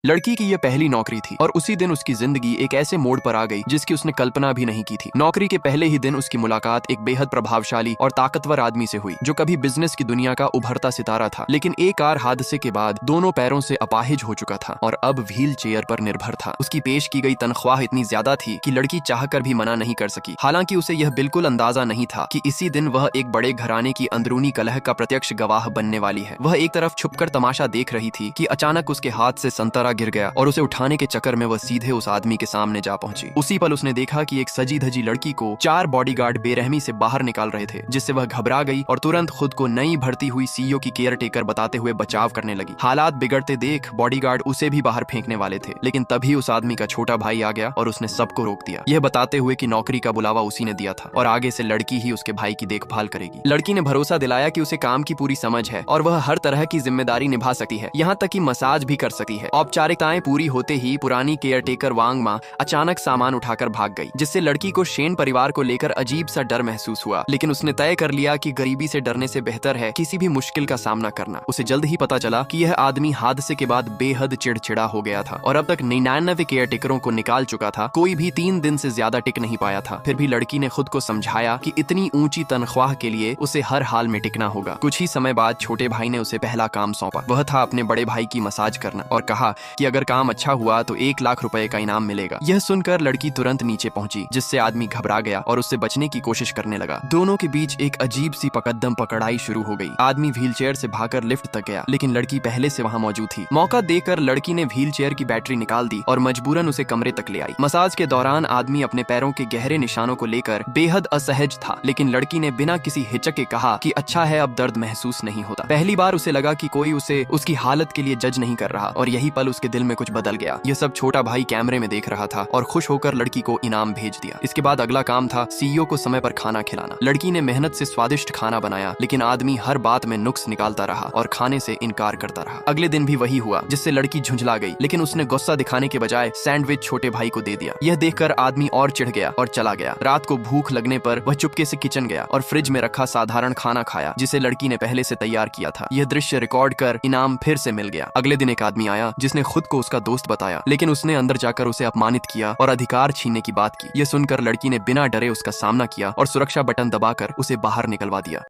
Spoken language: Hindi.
लड़की की यह पहली नौकरी थी और उसी दिन उसकी जिंदगी एक ऐसे मोड़ पर आ गई जिसकी उसने कल्पना भी नहीं की थी। नौकरी के पहले ही दिन उसकी मुलाकात एक बेहद प्रभावशाली और ताकतवर आदमी से हुई जो कभी बिजनेस की दुनिया का उभरता सितारा था, लेकिन एक कार हादसे के बाद दोनों पैरों से अपाहिज हो चुका था और अब व्हील चेयर पर निर्भर था। उसकी पेश की गई तनख्वाह इतनी ज्यादा थी कि लड़की चाहकर भी मना नहीं कर सकी। हालांकि उसे यह बिल्कुल अंदाजा नहीं था कि इसी दिन वह एक बड़े घराने की अंदरूनी कलह का प्रत्यक्ष गवाह बनने वाली है। वह एक तरफ छुपकर तमाशा देख रही थी कि अचानक उसके हाथ से संतरा गिर गया और उसे उठाने के चक्कर में वह सीधे उस आदमी के सामने जा पहुंची। उसी पल उसने देखा कि एक सजी धजी लड़की को 4 बॉडीगार्ड बेरहमी से बाहर निकाल रहे थे, जिससे वह घबरा गई और तुरंत खुद को नई भर्ती हुई सीईओ की केयर टेकर बताते हुए बचाव करने लगी। हालात बिगड़ते देख बॉडीगार्ड उसे भी बाहर फेंकने वाले थे, लेकिन तभी उस आदमी का छोटा भाई आ गया और उसने सबको रोक दिया, यह बताते हुए कि नौकरी का बुलावा उसी ने दिया था और आगे से लड़की ही उसके भाई की देखभाल करेगी। लड़की ने भरोसा दिलाया कि उसे काम की पूरी समझ है और वह हर तरह की जिम्मेदारी निभा सकती है, यहाँ तक कि मसाज भी कर सकती है। औपचारिकताएं पूरी होते ही पुरानी केयरटेकर वांग माँ अचानक सामान उठाकर भाग गई, जिससे लड़की को शेन परिवार को लेकर अजीब सा डर महसूस हुआ। लेकिन उसने तय कर लिया कि गरीबी से डरने से बेहतर है किसी भी मुश्किल का सामना करना। उसे जल्द ही पता चला कि यह आदमी हादसे के बाद बेहद चिड़चिड़ा हो गया था और अब तक 99 केयरटेकरों को निकाल चुका था, कोई भी 3 दिन से ज्यादा टिक नहीं पाया था। फिर भी लड़की ने खुद को समझाया कि इतनी ऊंची तनख्वाह के लिए उसे हर हाल में टिकना होगा। कुछ ही समय बाद छोटे भाई ने उसे पहला काम सौंपा। वह था अपने बड़े भाई की मसाज करना और कहा कि अगर काम अच्छा हुआ तो 1 लाख रुपए का इनाम मिलेगा। यह सुनकर लड़की तुरंत नीचे पहुंची, जिससे आदमी घबरा गया और उससे बचने की कोशिश करने लगा। दोनों के बीच एक अजीब सी पकड़म पकड़ाई शुरू हो गई। आदमी व्हीलचेयर से भागकर लिफ्ट तक गया, लेकिन लड़की पहले से वहां मौजूद थी। मौका देकर लड़की ने व्हीलचेयर की बैटरी निकाल दी और मजबूरन उसे कमरे तक ले आई। मसाज के दौरान आदमी अपने पैरों के गहरे निशानों को लेकर बेहद असहज था, लेकिन लड़की ने बिना किसी हिचक के कहा कि अच्छा है, अब दर्द महसूस नहीं होता। पहली बार उसे लगा कि कोई उसे उसकी हालत के लिए जज नहीं कर रहा और यही पल उसके दिल में कुछ बदल गया। यह सब छोटा भाई कैमरे में देख रहा था और खुश होकर लड़की को इनाम भेज दिया। इसके बाद अगला काम था सीईओ को समय पर खाना खिलाना। लड़की ने मेहनत से स्वादिष्ट खाना बनाया, लेकिन आदमी हर बात में नुक्स निकालता रहा और खाने से इनकार करता रहा। अगले दिन भी वही हुआ, जिससे लड़की झुंझला गई, लेकिन उसने गुस्सा दिखाने के बजाय सैंडविच छोटे भाई को दे दिया। यह देखकर आदमी और चिढ़ गया और चला गया। रात को भूख लगने पर वह चुपके से किचन गया और फ्रिज में रखा साधारण खाना खाया, जिसे लड़की ने पहले से तैयार किया था। यह दृश्य रिकॉर्ड कर इनाम फिर से मिल गया। अगले दिन एक आदमी आया जिसने खुद को उसका दोस्त बताया, लेकिन उसने अंदर जाकर उसे अपमानित किया और अधिकार छीनने की बात की। यह सुनकर लड़की ने बिना डरे उसका सामना किया और सुरक्षा बटन दबाकर उसे बाहर निकलवा दिया।